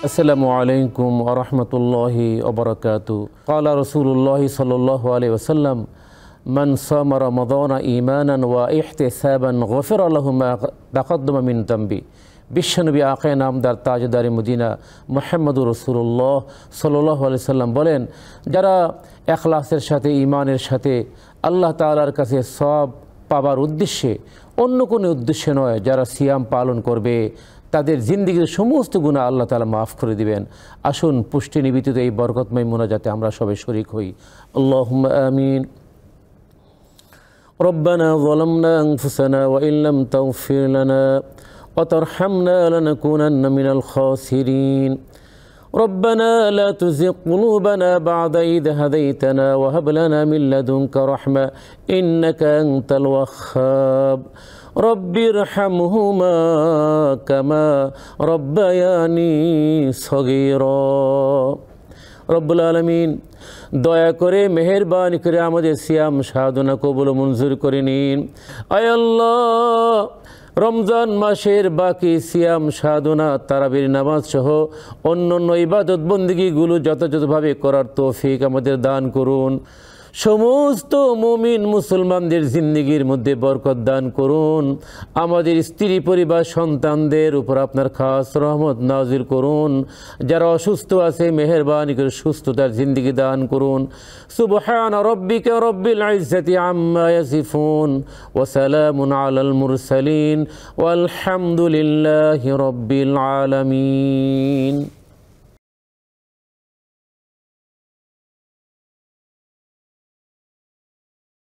আসসালামু আলাইকুম ওয়া রাহমাতুল্লাহি ওয়া বারাকাতুহু। ক্বালা রাসূলুল্লাহি সাল্লাল্লাহু আলাইহি ওয়াসাল্লাম, মান সামা রমাদানা ঈমানান ওয়া ইহতিসাবান গফিরা লাহু মা তাকাদ্দামা মিন যামবি। বিশ্বনবী আকায়ে নামদার তাজদারে মদিনা মুহাম্মদুর রাসূলুল্লাহ সাল্লাল্লাহু আলাইহি ওয়াসাল্লাম বলেন, যারা ইখলাসের সাথে ঈমানের সাথে আল্লাহ তাআলার কাছে সওয়াব পাবার উদ্দেশ্যে, অন্য কোনো উদ্দেশ্যে নয়, যারা সিয়াম পালন করবে তাদের জিন্দেগির সমস্ত গুনাহ আল্লাহ তাআলা মাফ করে দিবেন। আসুন পুষ্টি নিবেদিত এই বরকতময় মুনাজাতে আমরা সবাই শরীক হই। আল্লাহুম্মা আমিন। রব্বানা যালামনা আনফুসানা ওয়া ইল্লাম তাগফির লানা ওয়া তারহামনা লানাকুনান্না মিনাল খাসিরিন। ربنا لا تزغ قلوبنا بعد إذ هديتنا وهب لنا من لدنك رحمة إنك أنت الوهاب رب ارحمهما كما ربياني صغيرا। রব্বুল আলামিন দয়া করে মেহেরবানি করে আমাদের সিয়াম সাধনা কবুল মঞ্জুর করে নিন। আয় আল্লাহ, রমজান মাসের বাকি সিয়াম সাধনা তারাবির নামাজ সহ অন্যান্য ইবাদত বন্দেগীগুলো যথাযথভাবে করার তৌফিক আমাদের দান করুন। সমস্ত মুমিন মুসলমানদের জিন্দেগির মধ্যে বরকত দান করুন। আমাদের স্ত্রী পরিবার সন্তানদের উপর আপনার খাস রহমত নাজিল করুন। যারা অসুস্থ আছে মেহেরবানি করে সুস্থতার জিন্দেগি দান করুন। সুবহানা রাব্বিকা রাব্বিল ইজ্জাতি আম্মা ইয়াসিফুন ওয়া সালামুন আলাল মুরসালিন ওয়াল হামদুলিল্লাহি রাব্বিল আলামিন।